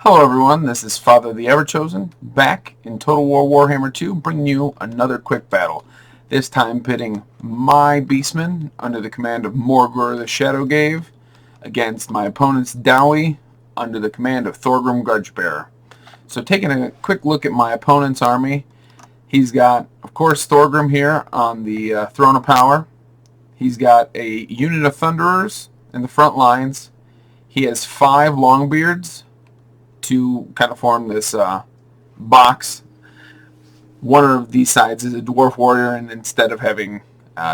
Hello everyone, this is Father the Everchosen, back in Total War Warhammer 2, bringing you another quick battle. This time pitting my Beastmen under the command of Morghur the Shadowgave against my opponent's Dawi under the command of Thorgrim Grudgebearer. So taking a quick look at my opponent's army, he's got, of course, Thorgrim here on the Throne of Power. He's got a unit of Thunderers in the front lines. He has 5 Longbeards to kind of form this box. One of these sides is a dwarf warrior, and instead of having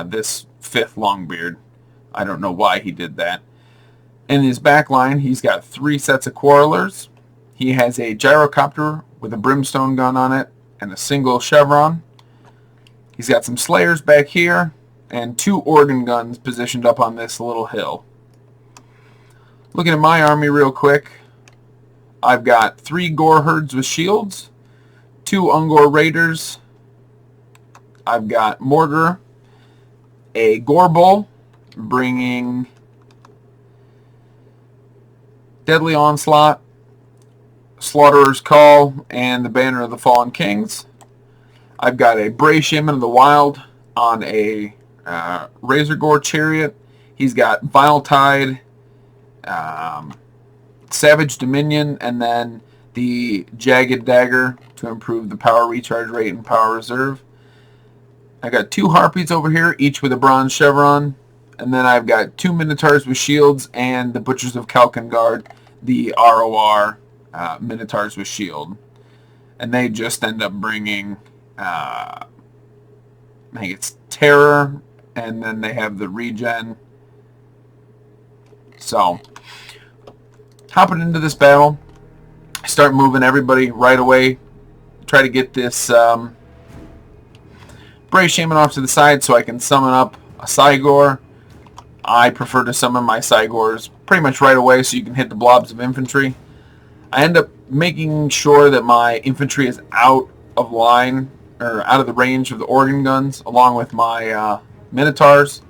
this 5th Longbeard, I don't know why he did that. In his back line, he's got 3 sets of Quarrelers. He has a gyrocopter with a brimstone gun on it and a single chevron. He's got some Slayers back here and 2 organ guns positioned up on this little hill. Looking at my army real quick, I've got 3 Gore Herds with shields, 2 Ungor Raiders. I've got Morghur, a Gore Bull, bringing Deadly Onslaught, Slaughterer's Call, and the Banner of the Fallen Kings. I've got a Bray Shaman of the Wild on a Razor Gore Chariot. He's got Vile Tide, Savage Dominion, and then the Jagged Dagger to improve the power recharge rate and power reserve. I got 2 Harpies over here, each with a bronze chevron, and then I've got 2 Minotaurs with shields and the Butchers of Kalkengard, the ROR Minotaurs with shield. And they just end up bringing, I think it's Terror, and then they have the regen. So hopping into this battle, start moving everybody right away. Try to get this Bray Shaman off to the side so I can summon up a Cygor. I prefer to summon my Cygors pretty much right away so you can hit the blobs of infantry. I end up making sure that my infantry is out of line, or out of the range of the organ guns, along with my Minotaurs.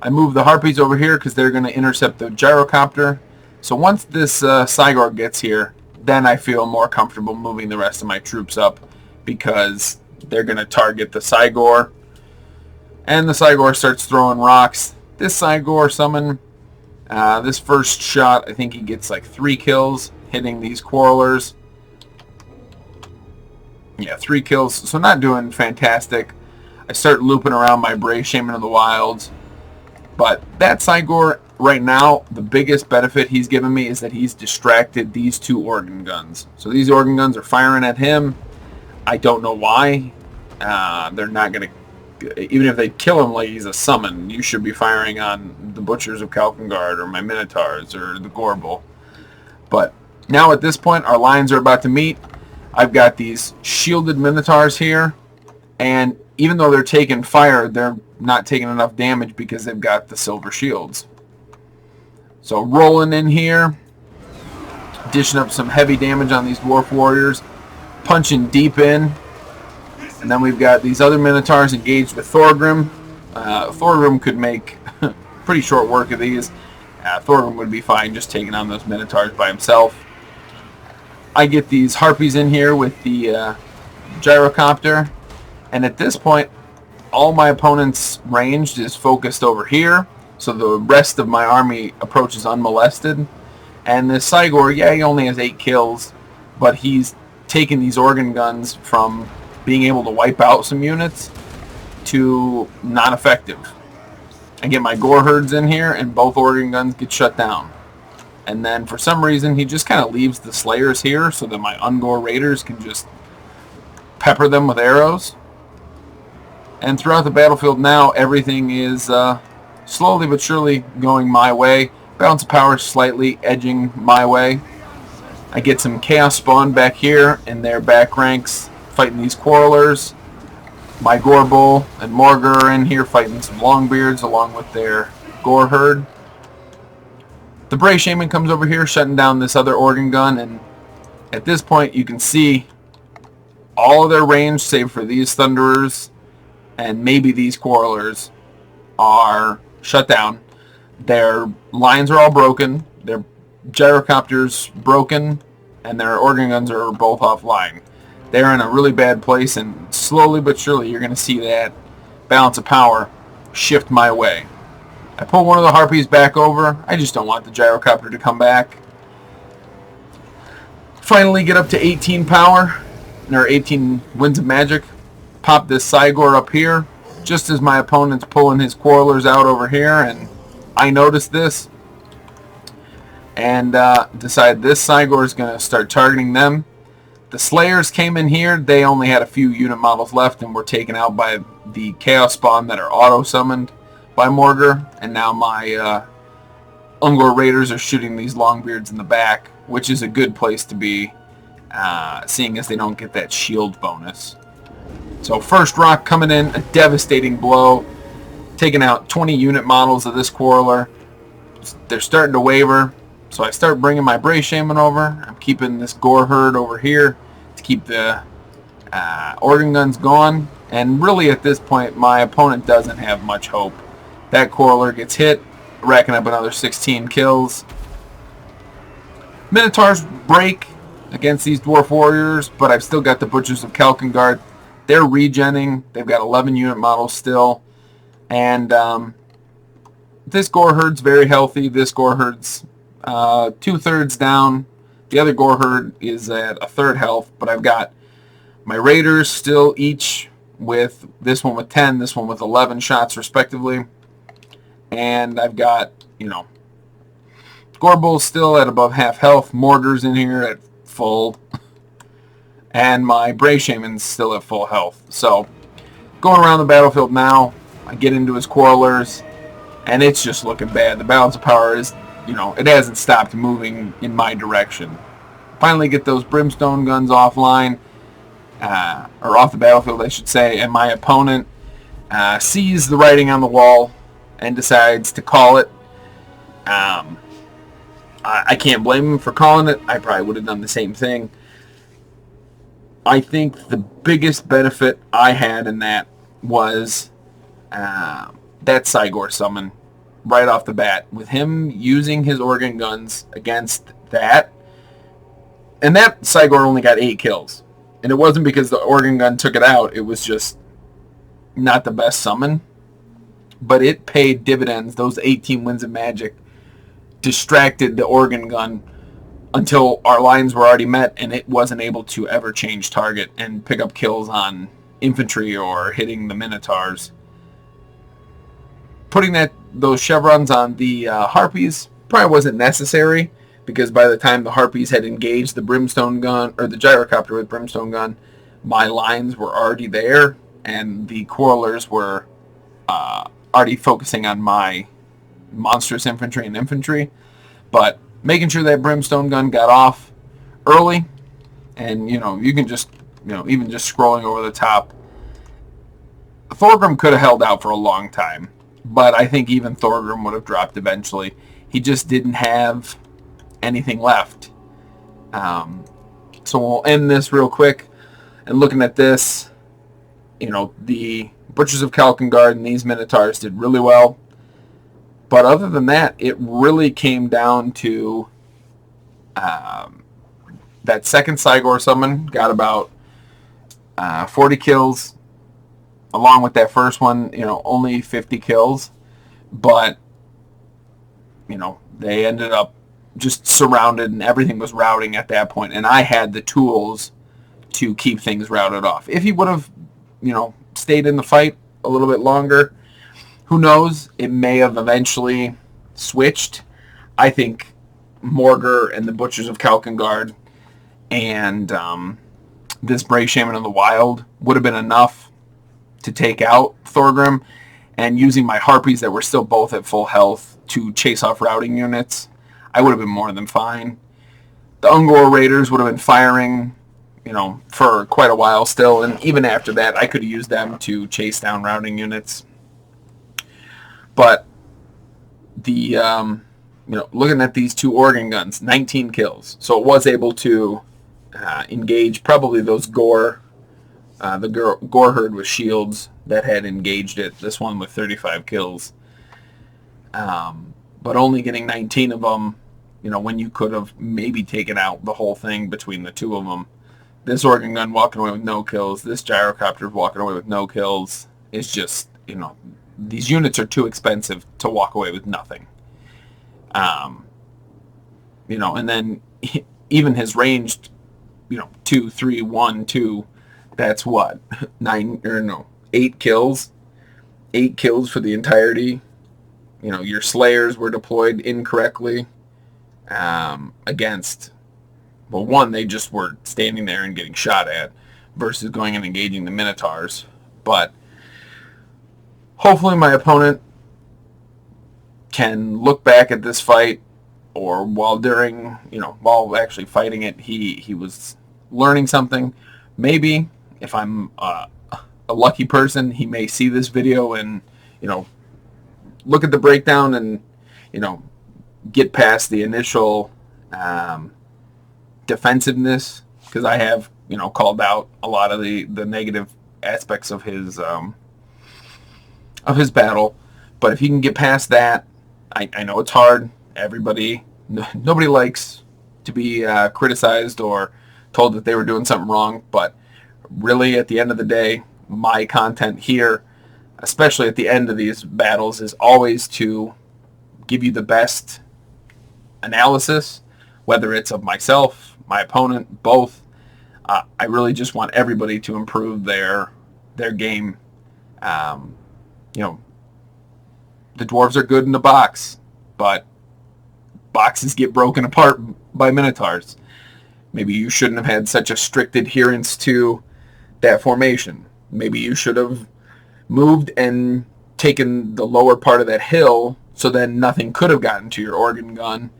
I move the Harpies over here because they're going to intercept the gyrocopter. So once this Cygor gets here, then I feel more comfortable moving the rest of my troops up because they're going to target the Cygor. And the Cygor starts throwing rocks. This Cygor summon, this first shot, I think he gets like 3 kills hitting these Quarrelers. Yeah, 3 kills, so not doing fantastic. I start looping around my Bray Shaman of the Wilds. But that Cygor, right now, the biggest benefit he's given me is that he's distracted these 2 organ guns. So these organ guns are firing at him. I don't know why. They're not going to... Even if they kill him like he's a summon, you should be firing on the Butchers of Kalkengard or my Minotaurs or the Gore Bull. But now at this point, our lines are about to meet. I've got these shielded Minotaurs here. And even though they're taking fire, they're not taking enough damage because they've got the silver shields. So rolling in here, dishing up some heavy damage on these dwarf warriors, punching deep in, and then we've got these other Minotaurs engaged with Thorgrim. Thorgrim could make pretty short work of these. Thorgrim would be fine just taking on those Minotaurs by himself. I get these Harpies in here with the gyrocopter, and at this point, all my opponent's range is focused over here, so the rest of my army approaches unmolested. And this Cygor, yeah, he only has 8 kills, but he's taken these organ guns from being able to wipe out some units to not effective. I get my Gore Herds in here, and both organ guns get shut down. And then for some reason, he just kind of leaves the Slayers here so that my Ungor Raiders can just pepper them with arrows. And throughout the battlefield now, everything is slowly but surely going my way. Balance of power slightly edging my way. I get some Chaos Spawn back here in their back ranks fighting these Quarrelers. My Gore Bull and Morghur are in here fighting some Longbeards along with their Gore Herd. The Bray Shaman comes over here shutting down this other organ gun, and at this point you can see all of their range save for these Thunderers and maybe these Quarrelers are shut down. Their lines are all broken. Their gyrocopter's broken. and their organ guns are both offline. They're in a really bad place, and slowly but surely you're going to see that balance of power shift my way. I pull one of the harpies back over. I just don't want the gyrocopter to come back. Finally get up to 18 power, or 18 winds of magic. Pop this Cygor up here, just as my opponent's pulling his quarrelers out over here, and I notice this, and decide this Cygor is going to start targeting them. The Slayers came in here. They only had a few unit models left and were taken out by the Chaos Spawn that are auto-summoned by Morghur, and now my Ungor Raiders are shooting these Longbeards in the back, which is a good place to be, seeing as they don't get that shield bonus. So first rock coming in, a devastating blow, taking out 20 unit models of this Quarreler. They're starting to waver, so I start bringing my Bray Shaman over. I'm keeping this Gore Herd over here to keep the organ guns going, and really at this point my opponent doesn't have much hope. That Quarreler gets hit, racking up another 16 kills. Minotaurs break against these Dwarf Warriors, but I've still got the Butchers of Kalkengard. They're regenning. They've got 11 unit models still. And this Gore Herd's very healthy. This Gore Herd's 2/3 down. The other Gore Herd is at 1/3 health, but I've got my Raiders still each with this one with 10, this one with 11 shots respectively. And I've got, Gorbul's still at above half health. Morghur's in here at full. And my Bray Shaman's still at full health. So, going around the battlefield now, I get into his Quarrelers, and it's just looking bad. The balance of power is, it hasn't stopped moving in my direction. Finally get those Brimstone guns offline, or off the battlefield, I should say, and my opponent sees the writing on the wall and decides to call it. I can't blame him for calling it. I probably would have done the same thing. I think the biggest benefit I had in that was that Cygor summon right off the bat. With him using his organ guns against that, and that Cygor only got 8 kills. And it wasn't because the organ gun took it out. It was just not the best summon. But it paid dividends. Those 18 winds of magic distracted the organ gun until our lines were already met, and it wasn't able to ever change target and pick up kills on infantry or hitting the Minotaurs. Putting those chevrons on the Harpies probably wasn't necessary, because by the time the Harpies had engaged the Brimstone gun, or the Gyrocopter with Brimstone gun, my lines were already there, and the Quarrelers were already focusing on my monstrous infantry and infantry. But making sure that Brimstone gun got off early, and you can just even just scrolling over the top, Thorgrim could have held out for a long time, but I think even Thorgrim would have dropped eventually. He just didn't have anything left. So we'll end this real quick, and looking at this, the Butchers of Kalkengard and these Minotaurs did really well. But other than that, it really came down to that second Cygor summon got about 40 kills, along with that first one, only 50 kills. But, they ended up just surrounded, and everything was routing at that point. And I had the tools to keep things routed off. If he would have, stayed in the fight a little bit longer, who knows? It may have eventually switched. I think Morghur and the Butchers of Kalkengard and this Bray Shaman of the Wild would have been enough to take out Thorgrim, and using my Harpies that were still both at full health to chase off routing units, I would have been more than fine. The Ungor Raiders would have been firing, for quite a while still, and even after that, I could have used them to chase down routing units. But the, looking at these two organ guns, 19 kills. So it was able to engage probably those Gore, the Gore Herd with shields that had engaged it. This one with 35 kills. But only getting 19 of them when you could have maybe taken out the whole thing between the two of them. This organ gun walking away with no kills. This gyrocopter walking away with no kills. It's just, these units are too expensive to walk away with nothing. And then even his ranged, 2, 3, 1, 2, that's what? 8 kills? 8 kills for the entirety. Your slayers were deployed incorrectly against, well, one, they just were standing there and getting shot at versus going and engaging the Minotaurs. But hopefully my opponent can look back at this fight, or while actually fighting it, he was learning something. Maybe if I'm a lucky person, he may see this video and look at the breakdown and get past the initial defensiveness, because I have called out a lot of the negative aspects of his battle. But if he can get past that, I know it's hard. Nobody likes to be criticized or told that they were doing something wrong, but really at the end of the day, my content here, especially at the end of these battles, is always to give you the best analysis, whether it's of myself, my opponent, both. I really just want everybody to improve their game. The dwarves are good in the box, but boxes get broken apart by Minotaurs. Maybe you shouldn't have had such a strict adherence to that formation. Maybe you should have moved and taken the lower part of that hill, so then nothing could have gotten to your organ gun,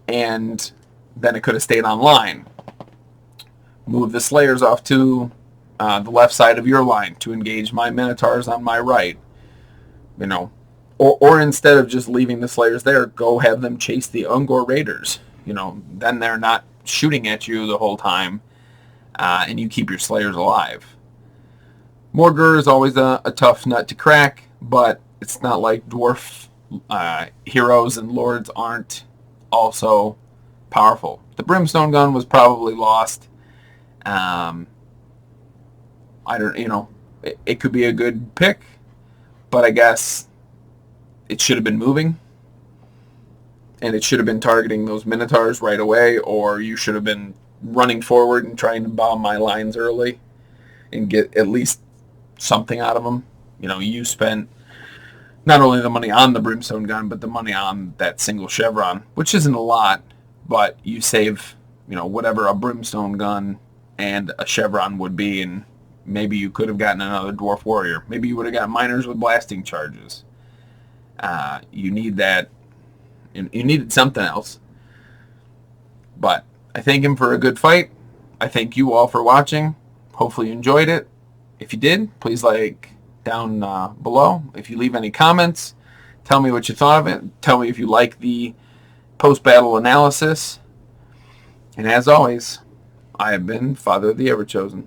and then it could have stayed online. Move the slayers off to the left side of your line to engage my Minotaurs on my right. Or instead of just leaving the slayers there, go have them chase the Ungor raiders. Then they're not shooting at you the whole time, and you keep your slayers alive. Morghur is always a tough nut to crack, but it's not like dwarf heroes and lords aren't also powerful. The brimstone gun was probably lost. It could be a good pick, but I guess it should have been moving, and it should have been targeting those Minotaurs right away, or you should have been running forward and trying to bomb my lines early and get at least something out of them. You spent not only the money on the brimstone gun, but the money on that single chevron, which isn't a lot, but you save, whatever a brimstone gun and a chevron would be, and maybe you could have gotten another dwarf warrior. Maybe you would have got miners with blasting charges. You need that. You needed something else. But I thank him for a good fight. I thank you all for watching. Hopefully you enjoyed it. If you did, please like down below. If you leave any comments, tell me what you thought of it. Tell me if you like the post-battle analysis. And as always, I have been Father of the Ever-Chosen.